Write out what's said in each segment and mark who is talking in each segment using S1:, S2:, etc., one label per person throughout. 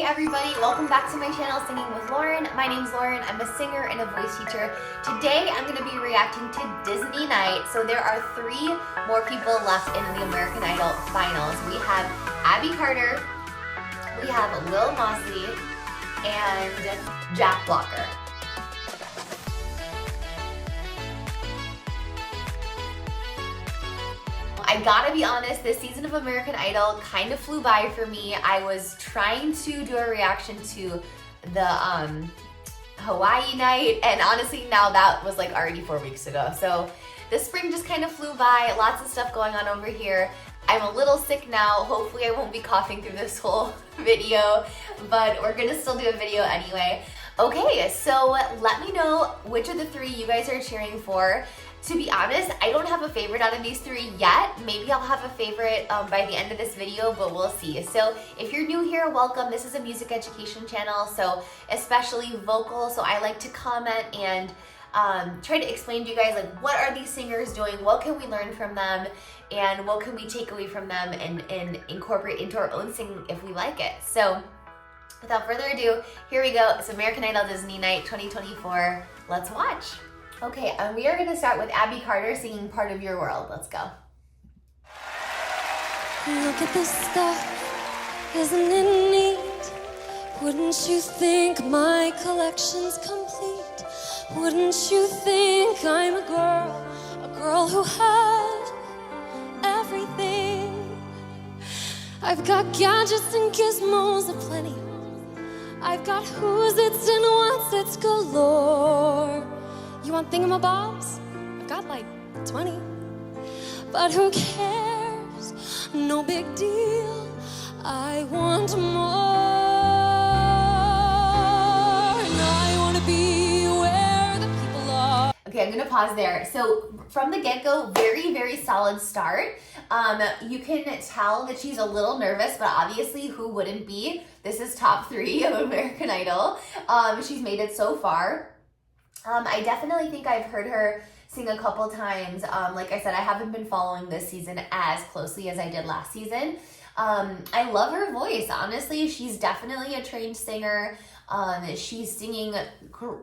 S1: everybody, welcome back to my channel, Singing with Lauren. My name's Lauren, I'm a singer and a voice teacher. Today I'm going to be reacting to Disney Night. So there are 3 more people left in the American Idol finals. We have Abby Carter, we have Lil Mosley, and Jack Blocker. I gotta be honest, this season of American Idol kind of flew by for me. I was trying to do a reaction to the Hawaii night, and honestly now that was like already 4 weeks ago. So the spring just kind of flew by, lots of stuff going on over here. I'm a little sick now, hopefully I won't be coughing through this whole video, but we're gonna still do a video anyway. Okay, so let me know which of the 3 you guys are cheering for. To be honest, I don't have a favorite out of these 3 yet. Maybe I'll have a favorite by the end of this video, but we'll see. So if you're new here, welcome. This is a music education channel, so especially vocal. So I like to comment and try to explain to you guys, like, what are these singers doing? What can we learn from them? And what can we take away from them and incorporate into our own singing if we like it? So without further ado, here we go. It's American Idol Disney Night 2024. Let's watch. Okay, and we are going to start with Abby Carter singing Part of Your World. Let's go.
S2: Look at this stuff, isn't it neat? Wouldn't you think my collection's complete? Wouldn't you think I'm a girl who has everything? I've got gadgets and gizmos aplenty. I've got who's it's and what's it's galore. You want thingamabobs? I've got like 20. But who cares? No big deal. I want more. And I want to be where the people are.
S1: Okay, I'm gonna pause there. So from the get-go, very, very solid start. You can tell that she's a little nervous, but obviously who wouldn't be? This is top 3 of American Idol. She's made it so far. I definitely think I've heard her sing a couple times. Like I said, I haven't been following this season as closely as I did last season. I love her voice. Honestly, she's definitely a trained singer. She's singing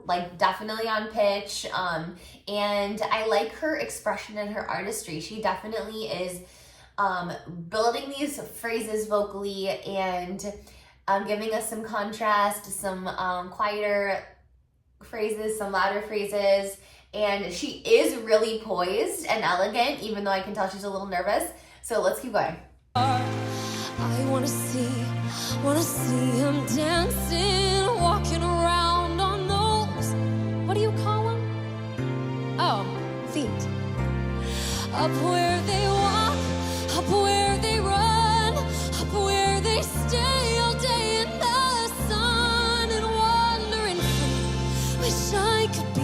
S1: like definitely on pitch. And I like her expression and her artistry. She definitely is building these phrases vocally and giving us some contrast, some quieter phrases, some louder phrases, and she is really poised and elegant, even though I can tell she's a little nervous. So let's keep going.
S2: I wanna see him dancing, walking around on those, what do you call them? Oh, feet. Up where they walk, up where they run, up where they stay all day in the sun and wandering free. Wish I could be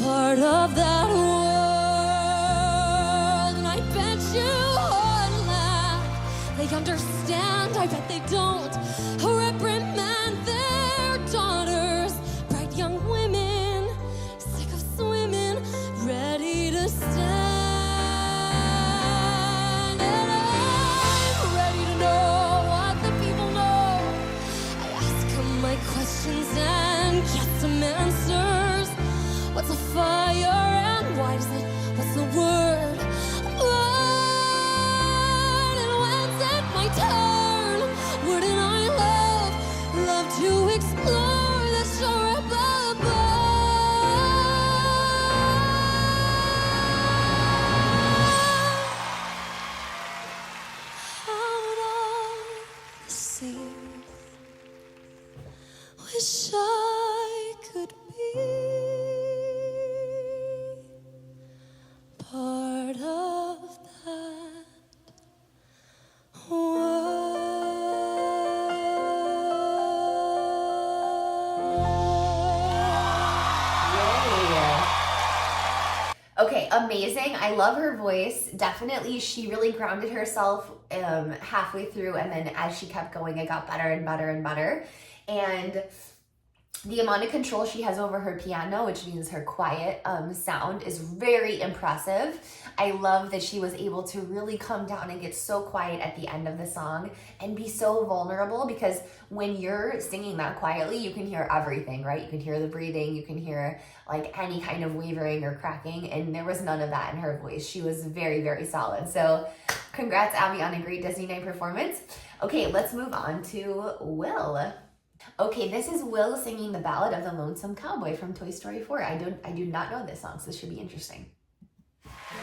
S2: part of that world. And I bet you would laugh. They understand, I bet they don't. Reprimand their daughters, bright young women, sick of swimming, ready to stand. And I'm ready to know what the people know. I ask them my questions and get some answers. What's a fire and why does it? What's the word? Burn. And when's it my turn? Wouldn't I love to explore the shore above? Out of the sea. Wish I could be part of that
S1: Okay, amazing. I love her voice. Definitely, she really grounded herself halfway through, and then as she kept going, it got better and better and better. And The amount of control she has over her piano, which means her quiet sound, is very impressive. I love that she was able to really come down and get so quiet at the end of the song and be so vulnerable, because when you're singing that quietly, you can hear everything, right? You can hear the breathing, you can hear like any kind of wavering or cracking, and there was none of that in her voice. She was very, very solid. So congrats, Abby, on a great Disney Night performance. Okay, let's move on to Will. Okay, this is Will singing the Ballad of the Lonesome Cowboy from Toy Story 4. I do not know this song, so this should be interesting.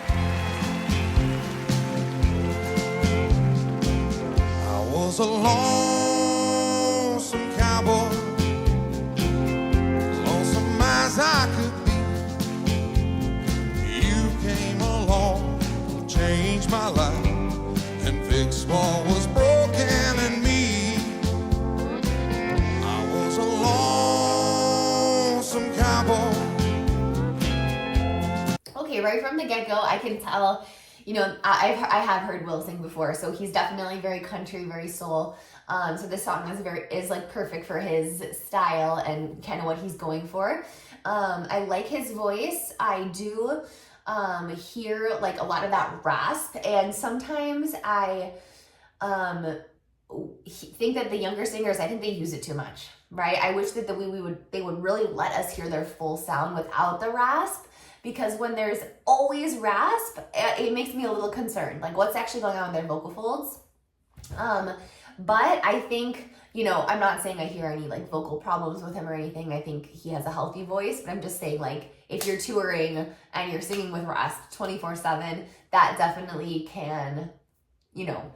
S3: I was a lonesome cowboy, lonesome as I could be. You came along, changed my life, and fixed what was broken in me. Lonesome cowboy.
S1: Okay, right from the get-go, I can tell, you know, I have heard Will sing before, so he's definitely very country, very soul. So this song is like perfect for his style and kind of what he's going for. I like his voice. I do hear like a lot of that rasp, and sometimes I think that the younger singers, I think they use it too much, right? I wish that they would really let us hear their full sound without the rasp, because when there's always rasp, it makes me a little concerned, like what's actually going on with their vocal folds. But I think, you know, I'm not saying I hear any like vocal problems with him or anything. I think he has a healthy voice, but I'm just saying, like, if you're touring and you're singing with rasp 24/7, that definitely can, you know,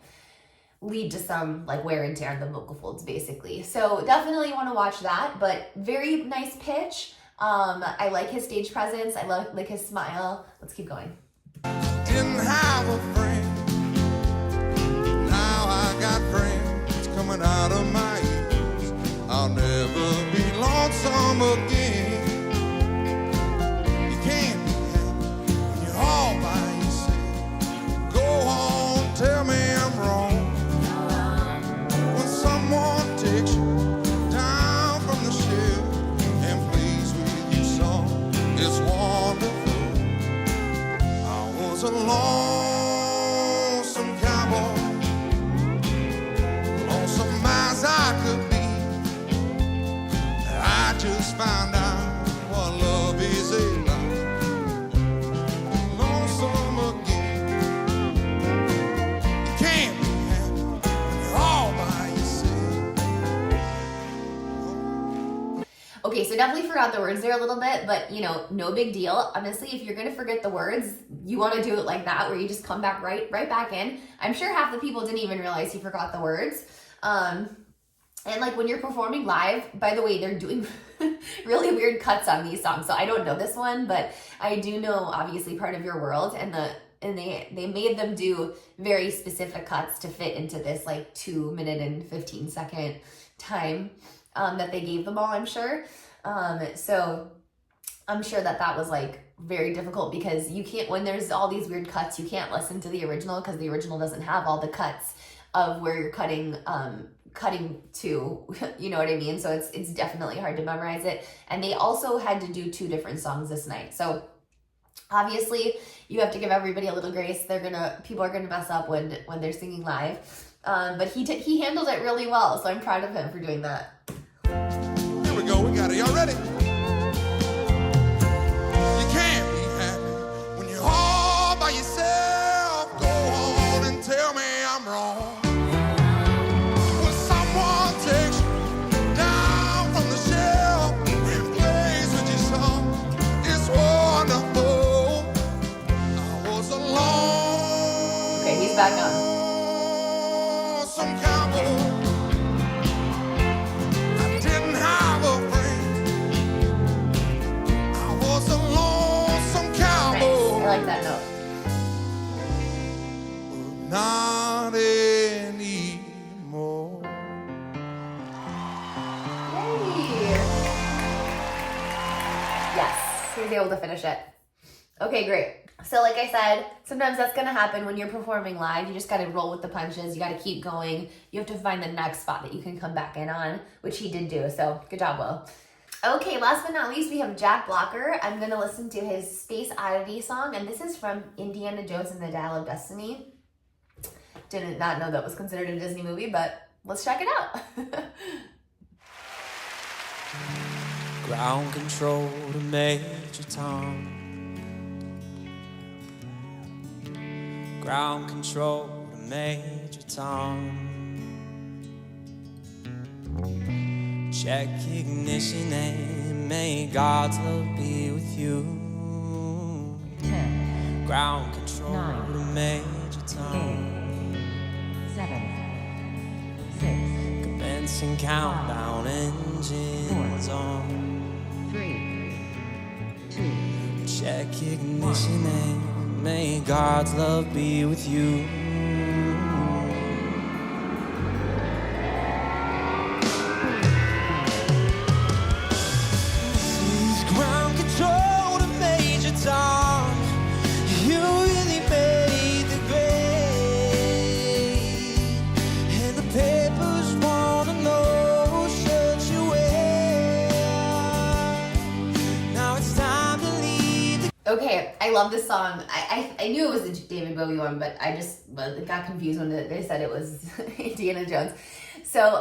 S1: lead to some like wear and tear on the vocal folds, basically. So definitely want to watch that, but very nice pitch. I like his stage presence. I like his smile. Let's keep going.
S3: Didn't have a friend, now I got friends coming out of my ears. I'll never be lonesome again. You can't be happy when you're all by yourself. Go on, tell me I'm wrong. When someone takes you down from the shelf and plays with your song, it's wonderful. I was a lonesome cowboy, lonesome as I could be. I just found out what love is like. Lonesome again. You can't be happy when you're all by yourself.
S1: Okay, so definitely forgot the words there a little bit, but you know, no big deal. Honestly, if you're gonna forget the words, you want to do it like that, where you just come back right back in. I'm sure half the people didn't even realize he forgot the words. And like when you're performing live, by the way, they're doing really weird cuts on these songs. So I don't know this one, but I do know obviously Part of Your World, and they made them do very specific cuts to fit into this like 2-minute and 15-second time that they gave them all, I'm sure. So I'm sure that was like very difficult, because you can't, when there's all these weird cuts, you can't listen to the original, because the original doesn't have all the cuts of where you're cutting to, you know what I mean? So it's definitely hard to memorize it. And they also had to do 2 different songs this night. So obviously you have to give everybody a little grace. People are gonna mess up when they're singing live. But he handled it really well. So I'm proud of him for doing that.
S3: Here we go, we got it. Y'all ready? You can't be happy when you're all by yourself. Go on and tell me I'm wrong. When someone takes you down from the shelf and plays with your song, it's wonderful. I was alone.
S1: Okay, he's back on.
S3: Some cowboy. I didn't have a friend. I was a lonesome cowboy.
S1: Nice. I like that note.
S3: Not anymore.
S1: Yay! Yes, he was able to finish it. Okay, great. So like I said, sometimes that's gonna happen when you're performing live. You just gotta roll with the punches. You gotta keep going. You have to find the next spot that you can come back in on, which he did do. So good job, Will. Okay, last but not least, we have Jack Blocker. I'm gonna listen to his Space Oddity song, and this is from Indiana Jones and the Dial of Destiny. Did not know that was considered a Disney movie, but let's check it out.
S4: Ground control to Major Tom. Ground control to Major Tom. Check ignition and may God's love be with you.
S5: 10,
S4: Ground control
S5: 9,
S4: to Major Tom.
S5: 7, 6,
S4: Commencing countdown, engines on.
S5: 3, 2,
S4: Check ignition and may God's love be with you. This is ground control to Major Tom. You really made the grade, and the papers wanna know who shut you in. Now it's time to leave the
S1: Okay, I love this song. I knew it was the David Bowie one, but I just got confused when they said it was Indiana Jones. So,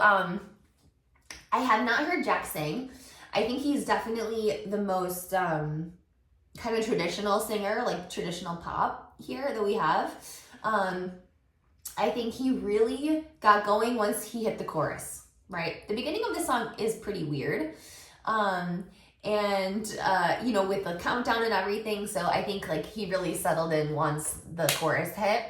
S1: I have not heard Jack sing. I think he's definitely the most kind of traditional singer, like traditional pop here that we have. I think he really got going once he hit the chorus, right? The beginning of the song is pretty weird. You know, with the countdown and everything. So I think like he really settled in once the chorus hit.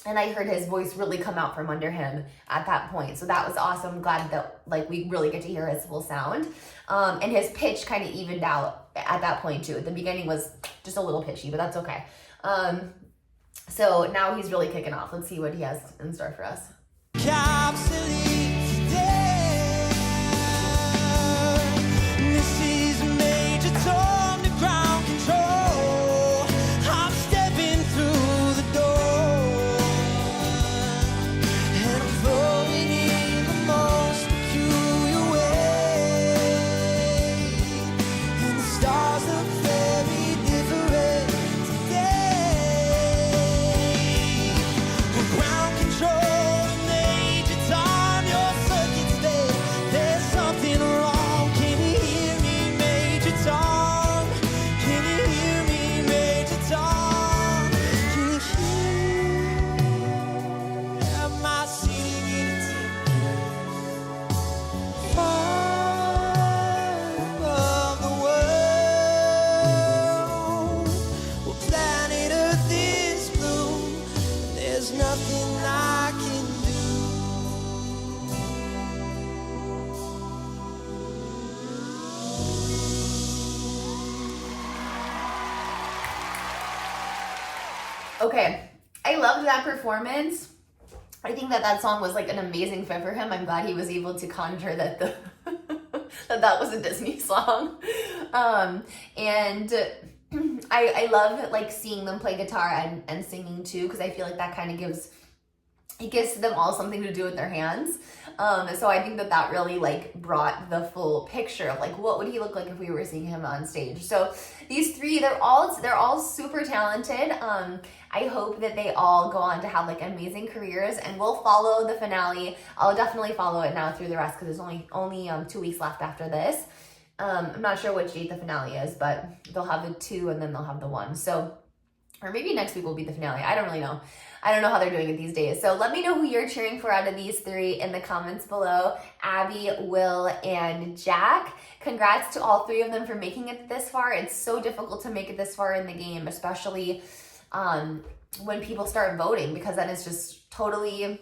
S1: And I heard his voice really come out from under him at that point. So that was awesome. I'm glad that like we really get to hear his full sound. And his pitch kind of evened out at that point too. At the beginning was just a little pitchy, but that's okay. So now he's really kicking off. Let's see what he has in store for us.
S4: Capsulate today. This is Major Tom to ground control. I'm stepping through the door, and I'm flowing in the most peculiar way. And the stars look very different today. Ground control, Major Tom, your circuit's dead. There's something wrong. Can you hear me, Major Tom? Can you hear me, Major Tom? Can you hear my singing far above the world? Well, planet Earth is blue, and there's nothing I can do.
S1: Okay, I loved that performance. I think that song was like an amazing fit for him. I'm glad he was able to conjure that that was a Disney song. And I love like seeing them play guitar and singing too, because I feel like that kind of gives them all something to do with their hands. So I think that really like brought the full picture of like what would he look like if we were seeing him on stage. So these three, they're all super talented. I hope that they all go on to have like amazing careers, and we'll follow the finale. I'll definitely follow it now through the rest because there's only 2 weeks left after this. I'm not sure which date the finale is, but they'll have the 2 and then they'll have the 1. So, or maybe next week will be the finale. I don't really know. I don't know how they're doing it these days. So let me know who you're cheering for out of these 3 in the comments below. Abby, Will, and Jack. Congrats to all 3 of them for making it this far. It's so difficult to make it this far in the game, especially when people start voting, because then it's just totally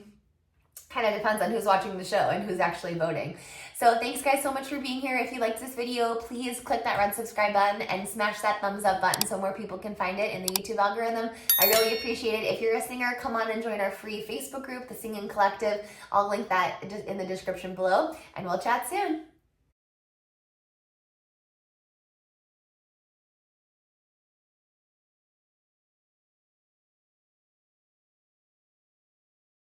S1: kind of depends on who's watching the show and who's actually voting. So thanks guys so much for being here. If you liked this video, please click that red subscribe button and smash that thumbs up button so more people can find it in the YouTube algorithm. I really appreciate it. If you're a singer, come on and join our free Facebook group, The Singing Collective. I'll link that in the description below, and we'll chat soon.